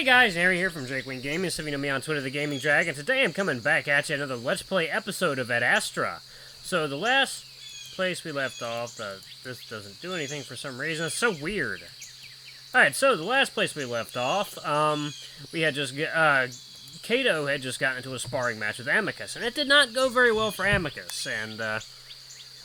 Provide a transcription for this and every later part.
Hey guys, Harry here from Drake Wing Gaming, so if you know me on Twitter, the Gaming Dragon. Today I'm coming back at you another Let's Play episode of Adastra. So the last place we left off, this doesn't do anything for some reason. It's so weird. Alright, so the last place we left off, we had just, Cato had just gotten into a sparring match with Amicus, and it did not go very well for Amicus, and,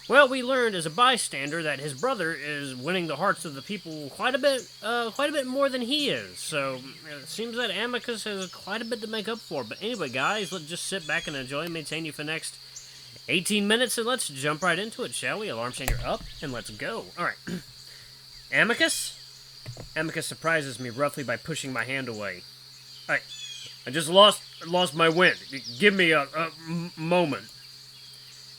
well, we learned as a bystander that his brother is winning the hearts of the people quite a bit more than he is. So it seems that Amicus has quite a bit to make up for. But anyway, guys, let's just sit back and enjoy and maintain you for the next 18 minutes, and let's jump right into it, shall we? Alarm changer up, and let's go. All right, Amicus. Amicus surprises me roughly by pushing my hand away. All right, I just lost my wind. Give me a moment.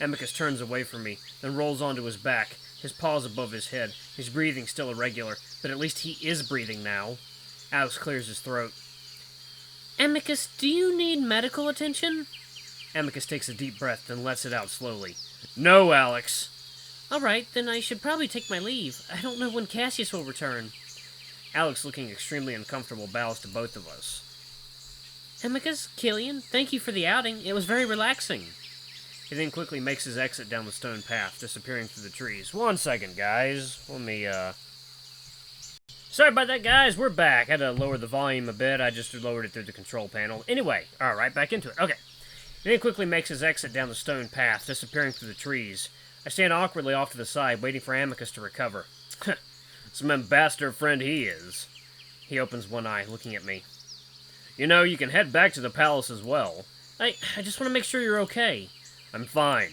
Amicus turns away from me, then rolls onto his back, his paws above his head. His breathing still irregular, but at least he is breathing now. Alex clears his throat. Amicus, do you need medical attention? Amicus takes a deep breath, then lets it out slowly. No, Alex. Alright, then I should probably take my leave. I don't know when Cassius will return. Alex, looking extremely uncomfortable, bows to both of us. Amicus, Kyllian, thank you for the outing. It was very relaxing. He then quickly makes his exit down the stone path, disappearing through the trees. 1 second, guys. Let me, Sorry about that, guys. We're back. I had to lower the volume a bit. I just lowered it through the control panel. Anyway, alright, back into it. Okay. He then quickly makes his exit down the stone path, disappearing through the trees. I stand awkwardly off to the side, waiting for Amicus to recover. Some ambassador friend he is. He opens one eye, looking at me. You know, you can head back to the palace as well. I just want to make sure you're okay. I'm fine.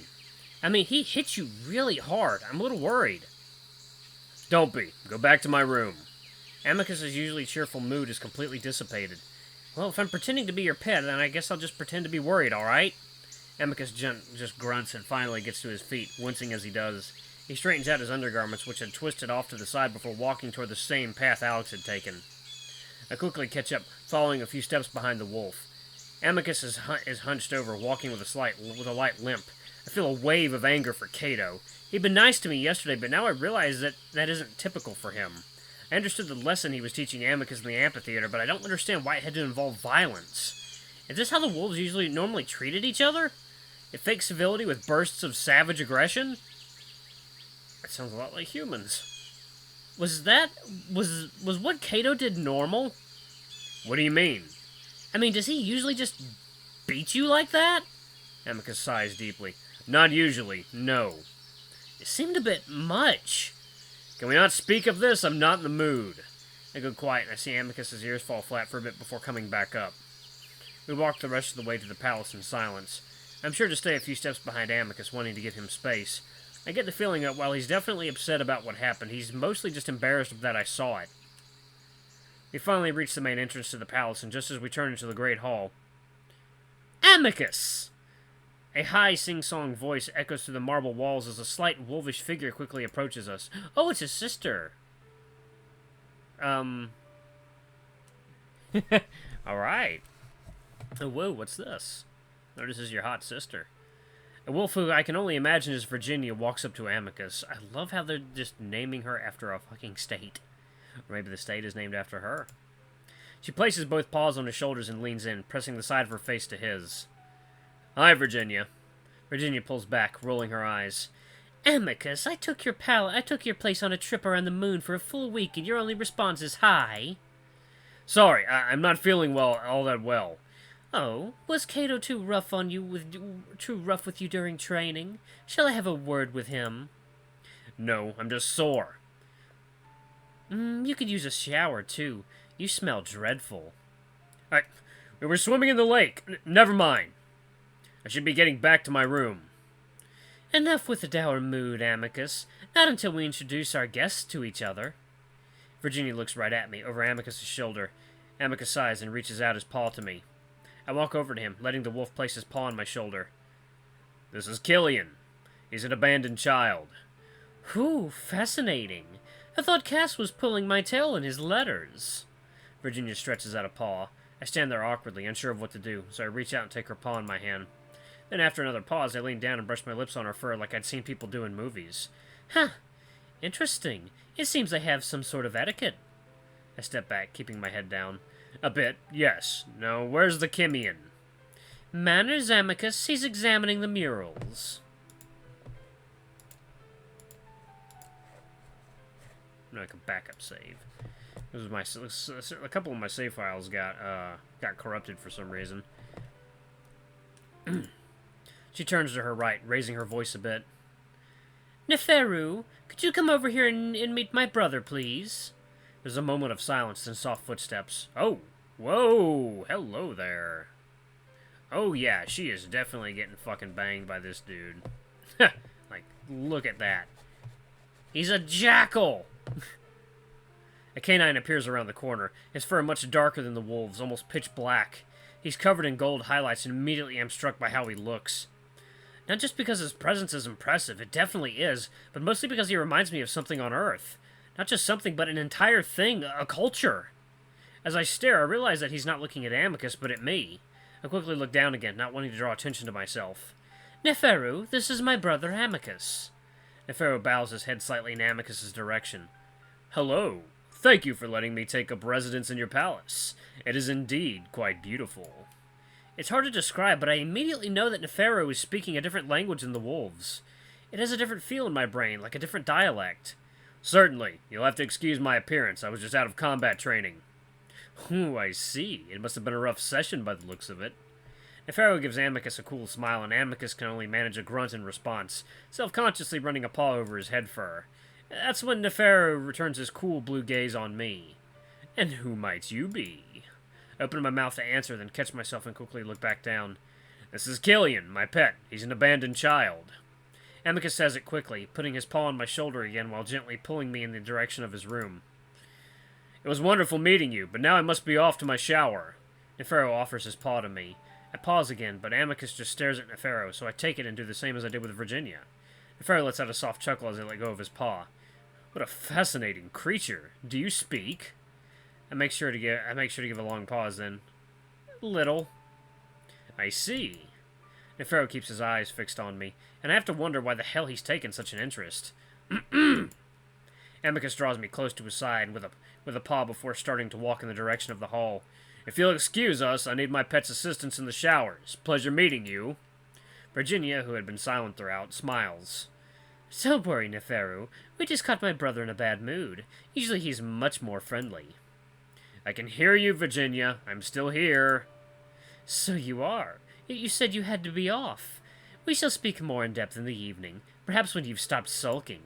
I mean, he hit you really hard. I'm a little worried. Don't be. Go back to my room. Amicus's usually cheerful mood is completely dissipated. Well, if I'm pretending to be your pet, then I guess I'll just pretend to be worried, alright? Amicus just grunts and finally gets to his feet, wincing as he does. He straightens out his undergarments, which had twisted off to the side before walking toward the same path Alex had taken. I quickly catch up, following a few steps behind the wolf. Amicus is hunched over, walking with a light limp. I feel a wave of anger for Cato. He'd been nice to me yesterday, but now I realize that isn't typical for him. I understood the lesson he was teaching Amicus in the amphitheater, but I don't understand why it had to involve violence. Is this how the wolves normally treated each other? They fake civility with bursts of savage aggression? That sounds a lot like humans. Was what Cato did normal? What do you mean? I mean, does he usually just beat you like that? Amicus sighs deeply. Not usually, no. It seemed a bit much. Can we not speak of this? I'm not in the mood. I go quiet, and I see Amicus's ears fall flat for a bit before coming back up. We walk the rest of the way to the palace in silence. I'm sure to stay a few steps behind Amicus, wanting to give him space. I get the feeling that while he's definitely upset about what happened, he's mostly just embarrassed that I saw it. We finally reach the main entrance to the palace, and just as we turn into the Great Hall... Amicus! A high sing-song voice echoes through the marble walls as a slight wolfish figure quickly approaches us. Oh, it's his sister. Alright. Oh, whoa, what's this? Oh, this is your hot sister. A wolf who I can only imagine is Virginia walks up to Amicus. I love how they're just naming her after a fucking state. Or maybe the state is named after her. She places both paws on his shoulders and leans in, pressing the side of her face to his. Hi, Virginia. Virginia pulls back, rolling her eyes. Amicus, I took your place on a trip around the moon for a full week, and your only response is hi. Sorry, I'm not feeling all that well. Oh, was Cato too rough with you during training? Shall I have a word with him? No, I'm just sore. You could use a shower, too. You smell dreadful. We were swimming in the lake. Never mind. I should be getting back to my room. Enough with the dour mood, Amicus. Not until we introduce our guests to each other. Virginia looks right at me, over Amicus's shoulder. Amicus sighs and reaches out his paw to me. I walk over to him, letting the wolf place his paw on my shoulder. This is Kyllian. He's an abandoned child. Whew, fascinating. I thought Cass was pulling my tail in his letters. Virginia stretches out a paw. I stand there awkwardly, unsure of what to do, so I reach out and take her paw in my hand. Then after another pause, I lean down and brush my lips on her fur like I'd seen people do in movies. Huh. Interesting. It seems I have some sort of etiquette. I step back, keeping my head down. A bit, yes. Now, where's the Khemian? Manners, Amicus. He's examining the murals. Like a backup save. This was my a couple of my save files got corrupted for some reason. She turns to her right, raising her voice a bit. Neferu, could you come over here and meet my brother, please? There's a moment of silence, then soft footsteps. Oh, whoa, hello there. Oh yeah, she is definitely getting fucking banged by this dude. Like, look at that. He's a jackal! A canine appears around the corner. His fur much darker than the wolves, almost pitch black. He's covered in gold highlights, and immediately I'm struck by how he looks. Not just because his presence is impressive, it definitely is, but mostly because he reminds me of something on Earth. Not just something, but an entire thing, a culture. As I stare, I realize that he's not looking at Amicus, but at me. I quickly look down again, not wanting to draw attention to myself. Neferu, this is my brother Amicus. Neferu bows his head slightly in Amicus's direction. Hello. Thank you for letting me take up residence in your palace. It is indeed quite beautiful. It's hard to describe, but I immediately know that Neferu is speaking a different language than the wolves. It has a different feel in my brain, like a different dialect. Certainly. You'll have to excuse my appearance. I was just out of combat training. Ooh, I see. It must have been a rough session by the looks of it. Neferu gives Amicus a cool smile, and Amicus can only manage a grunt in response, self-consciously running a paw over his head fur. That's when Neferu returns his cool blue gaze on me. And who might you be? I open my mouth to answer, then catch myself and quickly look back down. This is Kyllian, my pet. He's an abandoned child. Amicus says it quickly, putting his paw on my shoulder again while gently pulling me in the direction of his room. It was wonderful meeting you, but now I must be off to my shower. Neferu offers his paw to me. I pause again, but Amicus just stares at Neferu, so I take it and do the same as I did with Virginia. Neferu lets out a soft chuckle as I let go of his paw. What a fascinating creature. Do you speak? I make sure to give a long pause then. Little. I see. Neferu keeps his eyes fixed on me, and I have to wonder why the hell he's taken such an interest. Amicus draws me close to his side with a paw before starting to walk in the direction of the hall. If you'll excuse us, I need my pet's assistance in the showers. Pleasure meeting you. Virginia, who had been silent throughout, smiles. Don't worry, Neferu. We just caught my brother in a bad mood. Usually he's much more friendly. I can hear you, Virginia. I'm still here. So you are. You said you had to be off. We shall speak more in depth in the evening, perhaps when you've stopped sulking.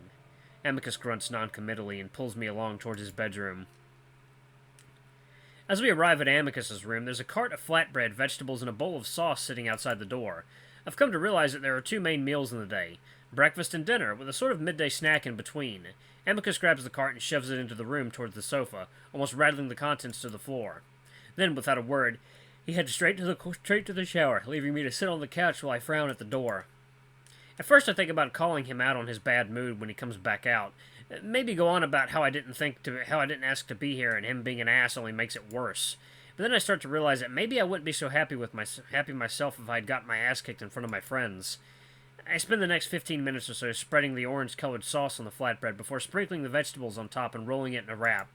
Amicus grunts noncommittally and pulls me along towards his bedroom. As we arrive at Amicus's room, there's a cart of flatbread, vegetables, and a bowl of sauce sitting outside the door. I've come to realize that there are two main meals in the day, breakfast and dinner, with a sort of midday snack in between. Amicus grabs the cart and shoves it into the room towards the sofa, almost rattling the contents to the floor. Then, without a word, he heads straight to the shower, leaving me to sit on the couch while I frown at the door. At first I think about calling him out on his bad mood when he comes back out. Maybe go on about how I didn't ask to be here and him being an ass only makes it worse. But then I start to realize that maybe I wouldn't be so happy myself if I'd got my ass kicked in front of my friends. I spend the next 15 minutes or so spreading the orange-colored sauce on the flatbread before sprinkling the vegetables on top and rolling it in a wrap.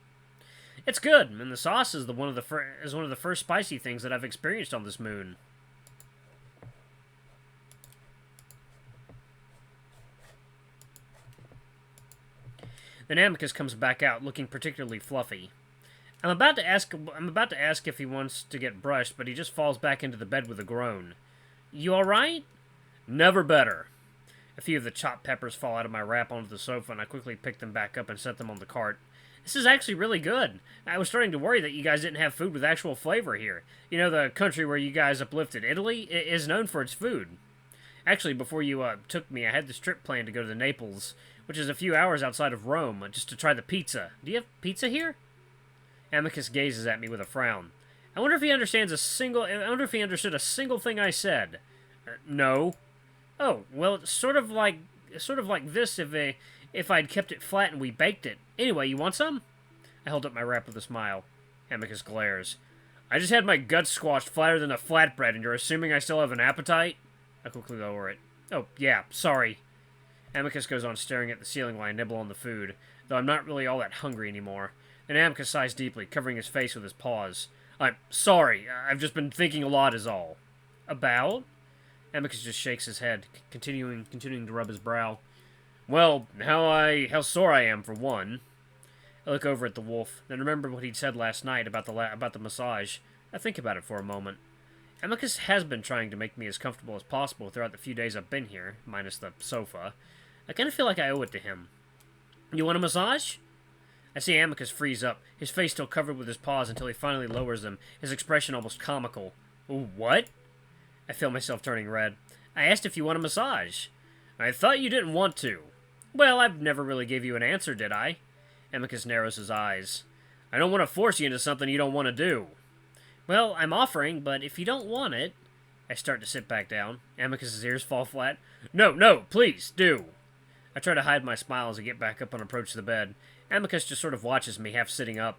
It's good, and the sauce is one of the first spicy things that I've experienced on this moon. Then Amicus comes back out, looking particularly fluffy. I'm about to ask if he wants to get brushed, but he just falls back into the bed with a groan. You all right? Never better. A few of the chopped peppers fall out of my wrap onto the sofa, and I quickly pick them back up and set them on the cart. This is actually really good. I was starting to worry that you guys didn't have food with actual flavor here. You know, the country where you guys uplifted, Italy, is known for its food. Actually, before you took me, I had this trip planned to go to Naples, which is a few hours outside of Rome, just to try the pizza. Do you have pizza here? Amicus gazes at me with a frown. I wonder if he understood a single thing I said. No. Oh, well, it's sort of like this if I'd kept it flat and we baked it. Anyway, you want some? I held up my wrap with a smile. Amicus glares. I just had my guts squashed flatter than a flatbread, and you're assuming I still have an appetite? I quickly lower it. Oh, yeah, sorry. Amicus goes on staring at the ceiling while I nibble on the food, though I'm not really all that hungry anymore. And Amicus sighs deeply, covering his face with his paws. I'm sorry. I've just been thinking a lot is all. About? Amicus just shakes his head, continuing to rub his brow. Well, how sore I am, for one. I look over at the wolf, then remember what he'd said last night about the massage. I think about it for a moment. Amicus has been trying to make me as comfortable as possible throughout the few days I've been here, minus the sofa. I kind of feel like I owe it to him. You want a massage? I see Amicus freeze up, his face still covered with his paws until he finally lowers them, his expression almost comical. What? I feel myself turning red. I asked if you want a massage. I thought you didn't want to. Well, I've never really gave you an answer, did I? Amicus narrows his eyes. I don't want to force you into something you don't want to do. Well, I'm offering, but if you don't want it... I start to sit back down. Amicus's ears fall flat. No, please, do. I try to hide my smile as I get back up and approach the bed. Amicus just sort of watches me, half sitting up.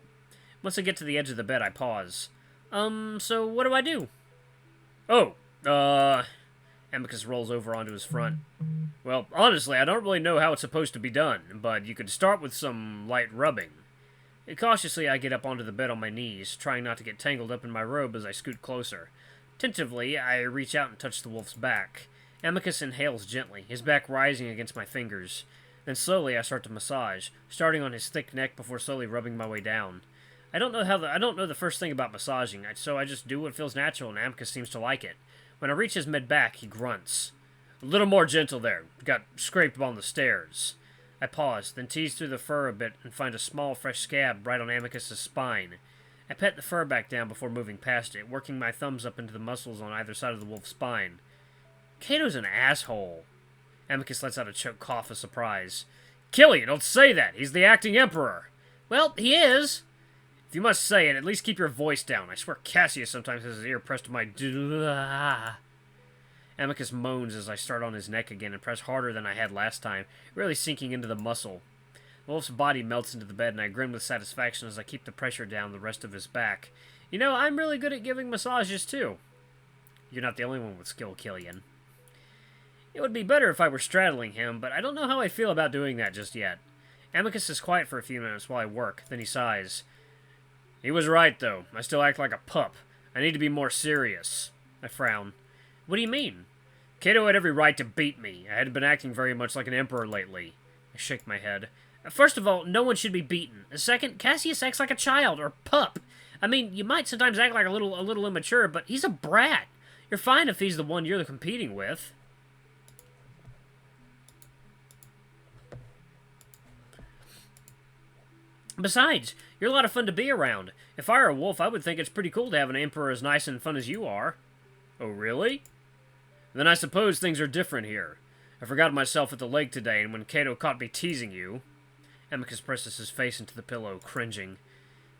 Once I get to the edge of the bed, I pause. So what do I do? Amicus rolls over onto his front. Well, honestly, I don't really know how it's supposed to be done, but you could start with some light rubbing. Cautiously, I get up onto the bed on my knees, trying not to get tangled up in my robe as I scoot closer. Tentatively, I reach out and touch the wolf's back. Amicus inhales gently, his back rising against my fingers. Then slowly, I start to massage, starting on his thick neck before slowly rubbing my way down. I don't know the first thing about massaging, so I just do what feels natural, and Amicus seems to like it. When I reach his mid-back, he grunts. A little more gentle there. Got scraped on the stairs. I pause, then tease through the fur a bit and find a small, fresh scab right on Amicus's spine. I pet the fur back down before moving past it, working my thumbs up into the muscles on either side of the wolf's spine. Cato's an asshole. Amicus lets out a choked cough of surprise. Kyllian, don't say that! He's the acting emperor! Well, he is! If you must say it, at least keep your voice down. I swear Cassius sometimes has his ear pressed to my Amicus moans as I start on his neck again and press harder than I had last time, really sinking into the muscle. The wolf's body melts into the bed and I grin with satisfaction as I keep the pressure down the rest of his back. You know, I'm really good at giving massages too. You're not the only one with skill, Kyllian. It would be better if I were straddling him, but I don't know how I feel about doing that just yet. Amicus is quiet for a few minutes while I work, then he sighs. He was right, though. I still act like a pup. I need to be more serious. I frown. What do you mean? Cato had every right to beat me. I hadn't been acting very much like an emperor lately. I shake my head. First of all, no one should be beaten. Second, Cassius acts like a child, or pup. I mean, you might sometimes act like a little immature, but he's a brat. You're fine if he's the one you're competing with. Besides, you're a lot of fun to be around. If I were a wolf, I would think it's pretty cool to have an emperor as nice and fun as you are. Oh, really? Then I suppose things are different here. I forgot myself at the lake today, and when Cato caught me teasing you... Amicus presses his face into the pillow, cringing.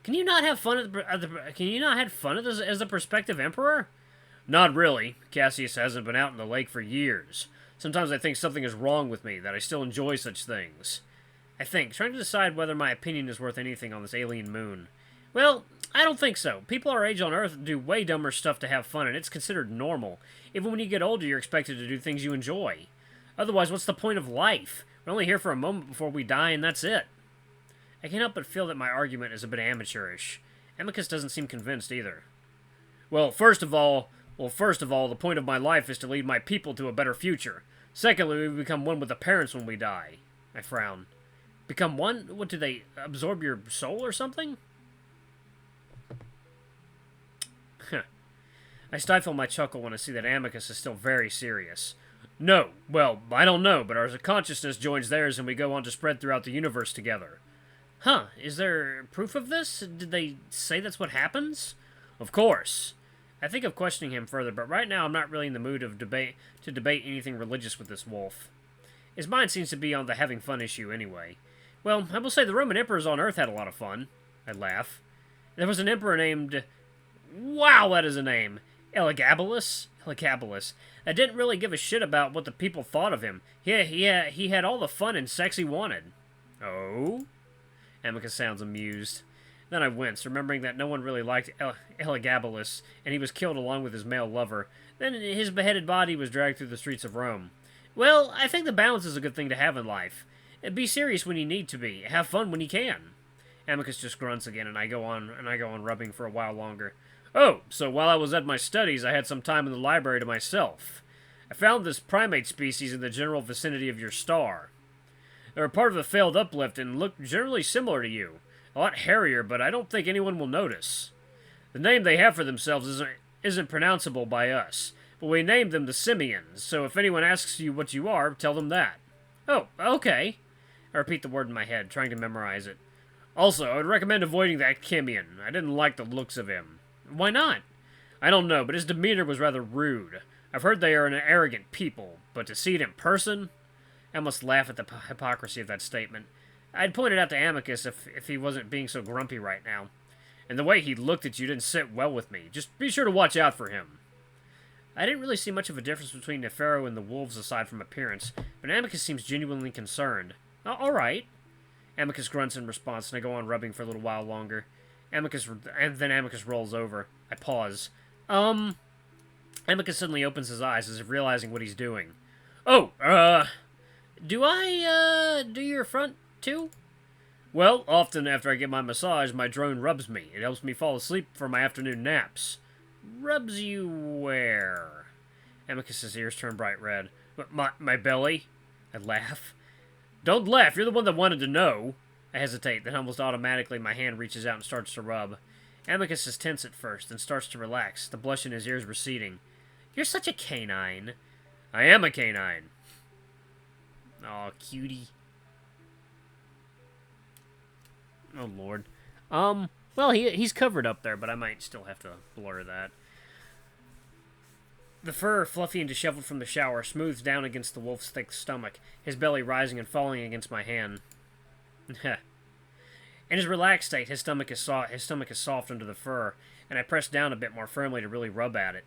Can you not have fun as the prospective emperor? Not really. Cassius hasn't been out in the lake for years. Sometimes I think something is wrong with me, that I still enjoy such things. I think, trying to decide whether my opinion is worth anything on this alien moon. Well, I don't think so. People our age on Earth do way dumber stuff to have fun, and it's considered normal. Even when you get older, you're expected to do things you enjoy. Otherwise, what's the point of life? We're only here for a moment before we die, and that's it. I can't help but feel that my argument is a bit amateurish. Amicus doesn't seem convinced either. Well, first of all, the point of my life is to lead my people to a better future. Secondly, we become one with the parents when we die. I frown. Become one? What, do they absorb your soul or something? I stifle my chuckle when I see that Amicus is still very serious. No, well, I don't know, but our consciousness joins theirs and we go on to spread throughout the universe together. Huh, is there proof of this? Did they say that's what happens? Of course. I think of questioning him further, but right now I'm not really in the mood to debate anything religious with this wolf. His mind seems to be on the having fun issue anyway. Well, I will say the Roman emperors on Earth had a lot of fun. I laugh. There was an emperor named... Wow, that is a name. Elagabalus? Elagabalus. I didn't really give a shit about what the people thought of him. He had all the fun and sex he wanted. Oh? Amicus sounds amused. Then I wince, remembering that no one really liked Elagabalus, and he was killed along with his male lover. Then his beheaded body was dragged through the streets of Rome. Well, I think the balance is a good thing to have in life. Be serious when you need to be. Have fun when you can. Amicus just grunts again, and I go on rubbing for a while longer. Oh, so while I was at my studies, I had some time in the library to myself. I found this primate species in the general vicinity of your star. They were part of a failed uplift and looked generally similar to you. A lot hairier, but I don't think anyone will notice. The name they have for themselves isn't pronounceable by us, but we named them the Simians, so if anyone asks you what you are, tell them that. Oh, okay. I repeat the word in my head, trying to memorize it. Also, I would recommend avoiding that Khemian. I didn't like the looks of him. Why not? I don't know, but his demeanor was rather rude. I've heard they are an arrogant people, but to see it in person? I must laugh at the hypocrisy of that statement. I'd pointed out to Amicus if he wasn't being so grumpy right now. And the way he looked at you didn't sit well with me. Just be sure to watch out for him. I didn't really see much of a difference between Neferu and the wolves aside from appearance, but Amicus seems genuinely concerned. Alright. Amicus grunts in response, and I go on rubbing for a little while longer. Then Amicus rolls over. I pause. Amicus suddenly opens his eyes as if realizing what he's doing. Oh, do I, do your front, too? Well, often after I get my massage, my drone rubs me. It helps me fall asleep for my afternoon naps. Rubs you where? Amicus's ears turn bright red. My belly? I laugh. Don't laugh, you're the one that wanted to know. I hesitate, then almost automatically my hand reaches out and starts to rub. Amicus is tense at first, then starts to relax, the blush in his ears receding. You're such a canine. I am a canine. Aw, cutie. Oh, Lord. Well, he's covered up there, but I might still have to blur that. The fur, fluffy and disheveled from the shower, smooths down against the wolf's thick stomach, his belly rising and falling against my hand. In his relaxed state, his stomach is soft under the fur, and I press down a bit more firmly to really rub at it.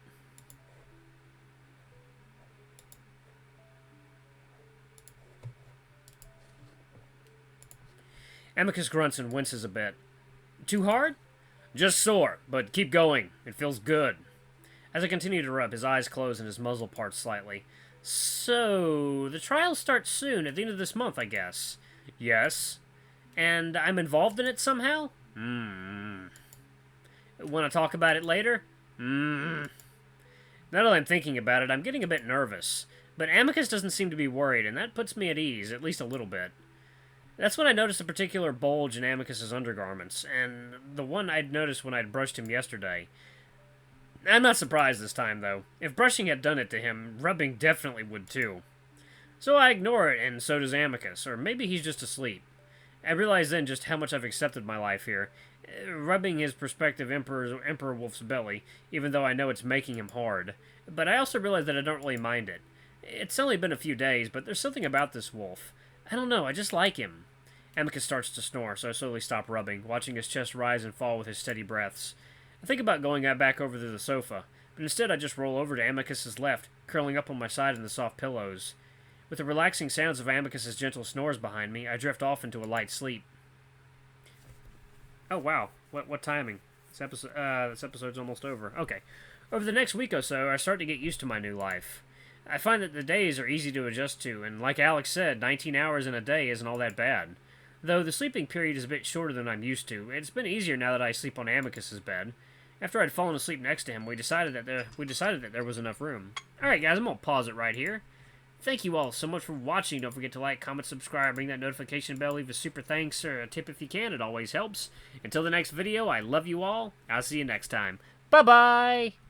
Amicus grunts and winces a bit. Too hard? Just sore, but keep going. It feels good. As I continue to rub, his eyes close and his muzzle parts slightly. So, the trial starts soon, at the end of this month, I guess. Yes. And I'm involved in it somehow? Want to talk about it later? Now that I'm thinking about it, I'm getting a bit nervous. But Amicus doesn't seem to be worried, and that puts me at ease, at least a little bit. That's when I noticed a particular bulge in Amicus's undergarments, and the one I'd noticed when I'd brushed him yesterday. I'm not surprised this time, though. If brushing had done it to him, rubbing definitely would too. So I ignore it, and so does Amicus, or maybe he's just asleep. I realize then just how much I've accepted my life here, rubbing his prospective Emperor Wolf's belly, even though I know it's making him hard. But I also realize that I don't really mind it. It's only been a few days, but there's something about this wolf. I don't know, I just like him. Amicus starts to snore, so I slowly stop rubbing, watching his chest rise and fall with his steady breaths. I think about going back over to the sofa, but instead I just roll over to Amicus's left, curling up on my side in the soft pillows. With the relaxing sounds of Amicus's gentle snores behind me, I drift off into a light sleep. Oh wow, what timing? This episode's almost over. Okay. Over the next week or so, I start to get used to my new life. I find that the days are easy to adjust to, and like Alex said, 19 hours in a day isn't all that bad. Though the sleeping period is a bit shorter than I'm used to, it's been easier now that I sleep on Amicus's bed. After I'd fallen asleep next to him, we decided that there was enough room. Alright guys, I'm gonna pause it right here. Thank you all so much for watching. Don't forget to like, comment, subscribe, ring that notification bell, leave a super thanks or a tip if you can. It always helps. Until the next video, I love you all. I'll see you next time. Bye-bye!